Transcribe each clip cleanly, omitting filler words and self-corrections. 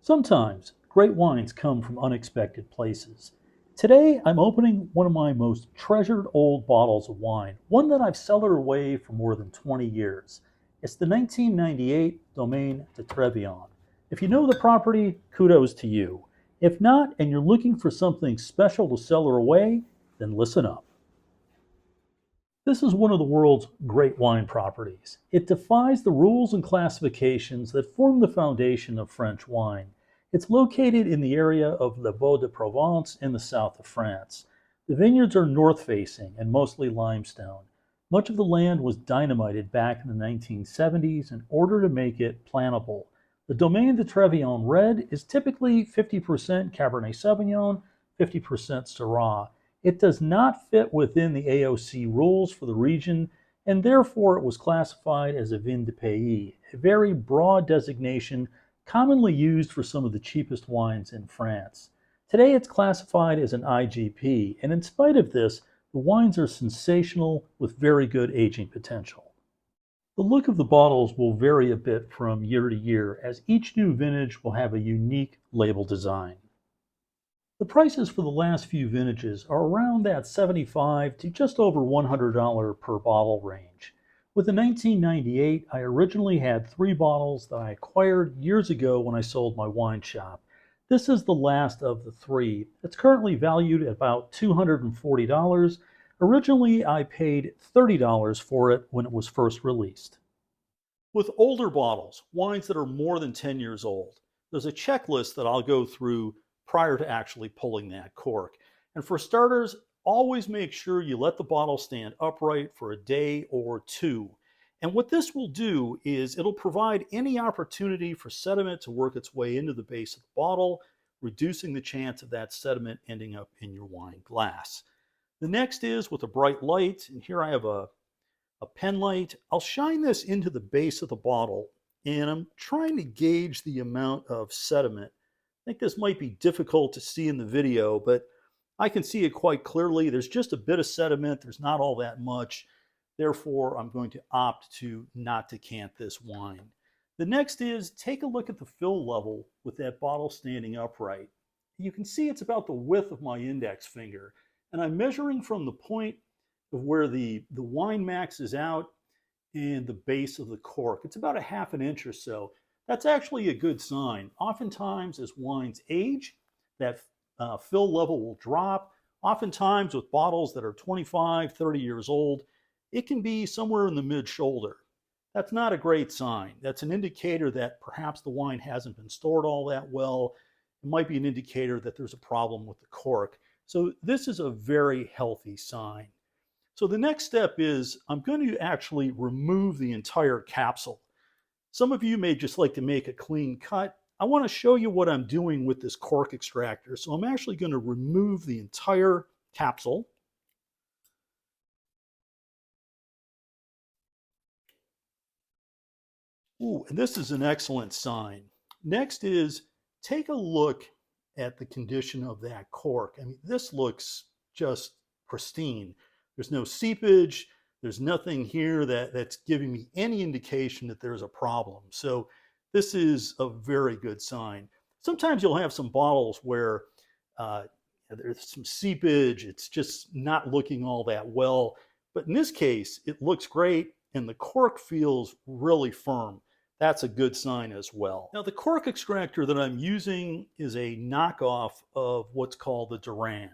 Sometimes great wines come from unexpected places. Today I'm opening one of my most treasured old bottles of wine, one that I've cellared away for more than 20 years. It's the 1998 Domaine de Trévallon. If you know the property, kudos to you. If not, and you're looking for something special to cellar away, then listen up. This is one of the world's great wine properties. It defies the rules and classifications that form the foundation of French wine. It's located in the area of Les Baux de Provence in the south of France. The vineyards are north-facing and mostly limestone. Much of the land was dynamited back in the 1970s in order to make it plantable. The Domaine de Trévallon red is typically 50% Cabernet Sauvignon, 50% Syrah. It does not fit within the AOC rules for the region, and therefore it was classified as a Vin de Pays, a very broad designation commonly used for some of the cheapest wines in France. Today it's classified as an IGP, and in spite of this, the wines are sensational with very good aging potential. The look of the bottles will vary a bit from year to year, as each new vintage will have a unique label design. The prices for the last few vintages are around that $75 to just over $100 per bottle range. With the 1998, I originally had 3 bottles that I acquired years ago when I sold my wine shop. This is the last of the 3. It's currently valued at about $240. Originally, I paid $30 for it when it was first released. With older bottles, wines that are more than 10 years old, there's a checklist that I'll go through prior to actually pulling that cork. And for starters, always make sure you let the bottle stand upright for a day or 2. And what this will do is it'll provide any opportunity for sediment to work its way into the base of the bottle, reducing the chance of that sediment ending up in your wine glass. The next is with a bright light, and here I have a pen light. I'll shine this into the base of the bottle, and I'm trying to gauge the amount of sediment. I think this might be difficult to see in the video, but I can see it quite clearly. There's just a bit of sediment. There's not all that much. Therefore, I'm going to opt to not decant this wine. The next is take a look at the fill level with that bottle standing upright. You can see it's about the width of my index finger, and I'm measuring from the point of where the wine maxes out and the base of the cork. It's about a half an inch or so. That's actually a good sign. Oftentimes, as wines age, that fill level will drop. Oftentimes, with bottles that are 25, 30 years old, it can be somewhere in the mid-shoulder. That's not a great sign. That's an indicator that perhaps the wine hasn't been stored all that well. It might be an indicator that there's a problem with the cork. So this is a very healthy sign. So the next step is I'm going to actually remove the entire capsule. Some of you may just like to make a clean cut. I want to show you what I'm doing with this cork extractor. So I'm actually going to remove the entire capsule. Ooh, and this is an excellent sign. Next is take a look at the condition of that cork. I mean, this looks just pristine. There's no seepage. There's nothing here that's giving me any indication that there's a problem. So this is a very good sign. Sometimes you'll have some bottles where there's some seepage. It's just not looking all that well. But in this case, it looks great and the cork feels really firm. That's a good sign as well. Now the cork extractor that I'm using is a knockoff of what's called the Durand.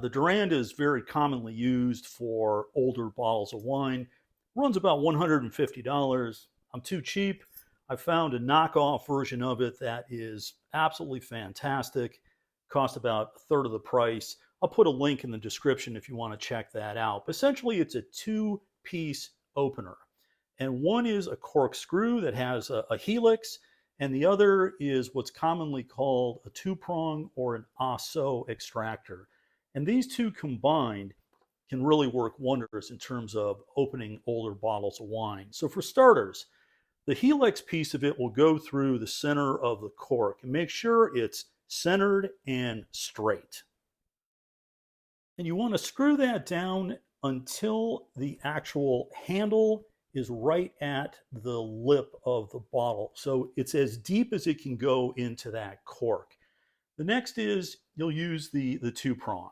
The Durand is very commonly used for older bottles of wine. Runs about $150. I'm too cheap. I found a knockoff version of it that is absolutely fantastic. Cost about a third of the price. I'll put a link in the description if you want to check that out. But essentially, it's a 2-piece opener. And one is a corkscrew that has a helix, and the other is what's commonly called a 2-prong or an ASO extractor. And these two combined can really work wonders in terms of opening older bottles of wine. So for starters, the helix piece of it will go through the center of the cork and make sure it's centered and straight. And you want to screw that down until the actual handle is right at the lip of the bottle. So it's as deep as it can go into that cork. The next is you'll use the two prong.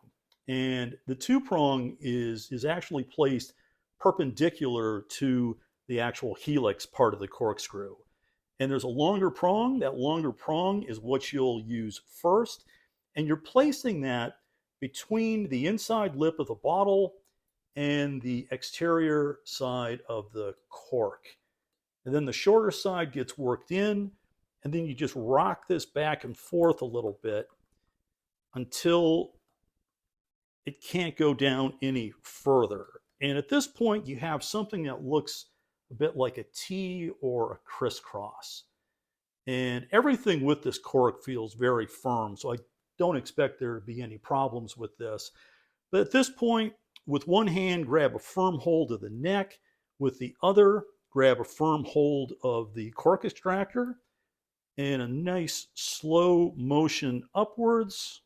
And the two prong is actually placed perpendicular to the actual helix part of the corkscrew. And there's a longer prong. That longer prong is what you'll use first. And you're placing that between the inside lip of the bottle and the exterior side of the cork. And then the shorter side gets worked in, and then you just rock this back and forth a little bit until it can't go down any further. And at this point, you have something that looks a bit like a T or a crisscross. And everything with this cork feels very firm, so I don't expect there to be any problems with this. But at this point, with one hand, grab a firm hold of the neck. With the other, grab a firm hold of the cork extractor and a nice slow motion upwards.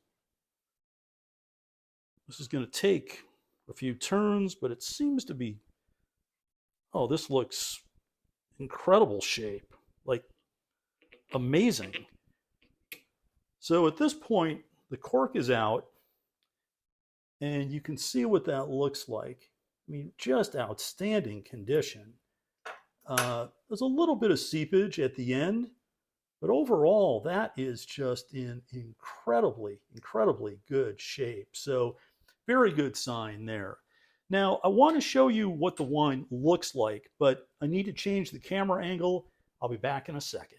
This is going to take a few turns, but it seems to be, oh, this looks incredible shape, like amazing. So at this point, the cork is out, and you can see what that looks like. I mean, just outstanding condition. There's a little bit of seepage at the end, but overall, that is just in incredibly, incredibly good shape. So very good sign there. Now, I want to show you what the wine looks like, but I need to change the camera angle. I'll be back in a second.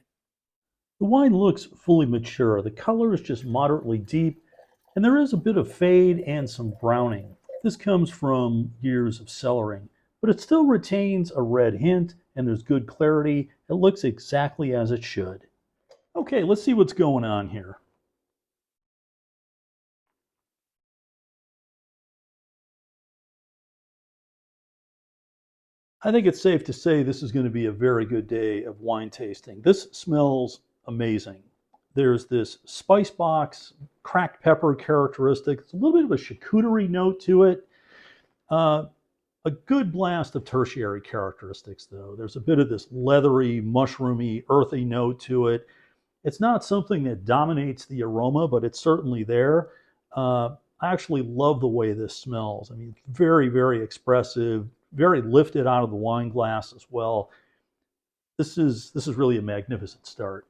The wine looks fully mature. The color is just moderately deep, and there is a bit of fade and some browning. This comes from years of cellaring, but it still retains a red hint, and there's good clarity. It looks exactly as it should. Okay, let's see what's going on here. I think it's safe to say this is going to be a very good day of wine tasting. This smells amazing. There's this spice box, cracked pepper characteristic. It's a little bit of a charcuterie note to it. A good blast of tertiary characteristics, though. There's a bit of this leathery, mushroomy, earthy note to it. It's not something that dominates the aroma, but it's certainly there. I actually love the way this smells. I mean, very, very expressive, very lifted out of the wine glass as well. This is really a magnificent start.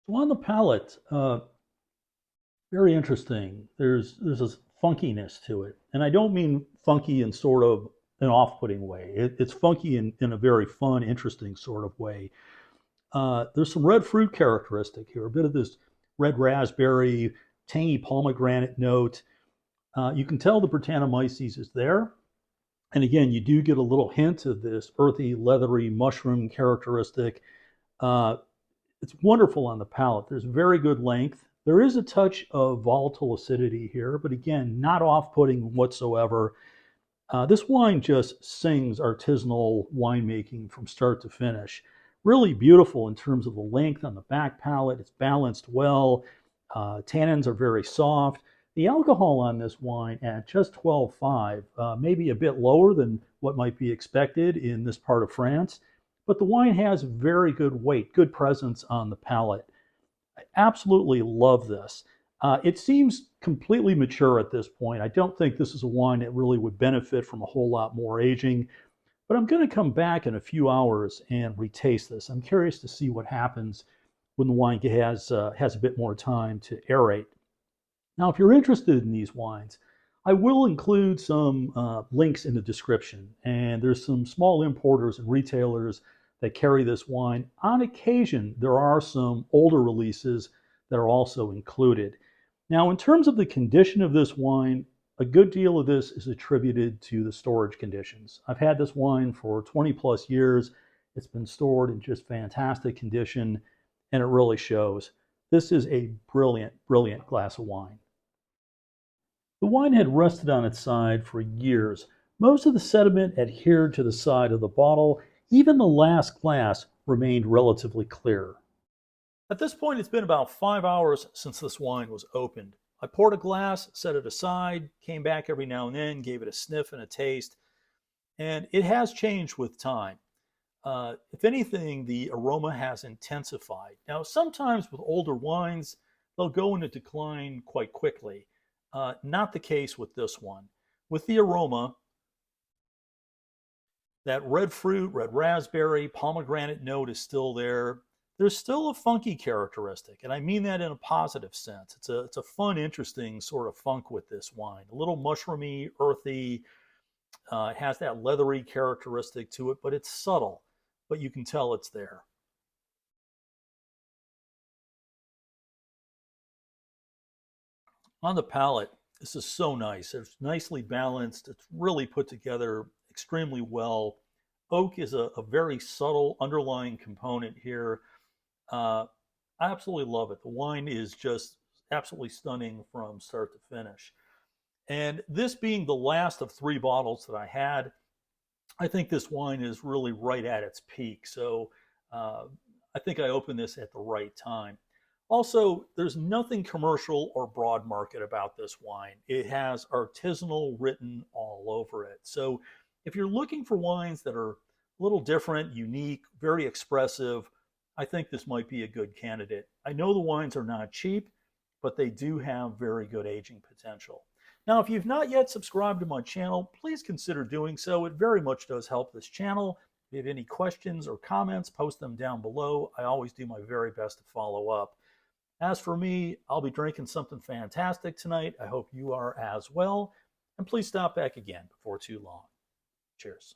So on the palate, very interesting. There's this funkiness to it, and I don't mean funky in sort of an off-putting way. It's funky in a very fun, interesting sort of way. There's some red fruit characteristic here, a bit of this red raspberry, tangy pomegranate note. You can tell the Brettanomyces is there. And again, you do get a little hint of this earthy, leathery mushroom characteristic. It's wonderful on the palate. There's very good length. There is a touch of volatile acidity here, but again, not off-putting whatsoever. This wine just sings artisanal winemaking from start to finish. Really beautiful in terms of the length on the back palate. It's balanced well. Tannins are very soft. The alcohol on this wine at just 12.5, maybe a bit lower than what might be expected in this part of France, but the wine has very good weight, good presence on the palate. I absolutely love this. It seems completely mature at this point. I don't think this is a wine that really would benefit from a whole lot more aging, but I'm going to come back in a few hours and retaste this. I'm curious to see what happens when the wine has a bit more time to aerate. Now, if you're interested in these wines, I will include some links in the description, and there's some small importers and retailers that carry this wine. On occasion, there are some older releases that are also included. Now, in terms of the condition of this wine, a good deal of this is attributed to the storage conditions. I've had this wine for 20 plus years. It's been stored in just fantastic condition, and it really shows. This is a brilliant, brilliant glass of wine. The wine had rested on its side for years. Most of the sediment adhered to the side of the bottle. Even the last glass remained relatively clear. At this point, it's been about 5 hours since this wine was opened. I poured a glass, set it aside, came back every now and then, gave it a sniff and a taste, and it has changed with time. If anything, the aroma has intensified. Now, sometimes with older wines, they'll go into decline quite quickly. Not the case with this one. With the aroma, that red fruit, red raspberry, pomegranate note is still there. There's still a funky characteristic, and I mean that in a positive sense. It's a fun, interesting sort of funk with this wine. A little mushroomy, earthy. It has that leathery characteristic to it, but it's subtle. But you can tell it's there. On the palate, this is so nice. It's nicely balanced. It's really put together extremely well. Oak is a very subtle underlying component here. Uh, I absolutely love it. The wine is just absolutely stunning from start to finish. And this being the last of three bottles that I had, I think this wine is really right at its peak. So uh, I think I opened this at the right time. Also, there's nothing commercial or broad market about this wine. It has artisanal written all over it. So if you're looking for wines that are a little different, unique, very expressive, I think this might be a good candidate. I know the wines are not cheap, but they do have very good aging potential. Now, if you've not yet subscribed to my channel, please consider doing so. It very much does help this channel. If you have any questions or comments, post them down below. I always do my very best to follow up. As for me, I'll be drinking something fantastic tonight. I hope you are as well. And please stop back again before too long. Cheers.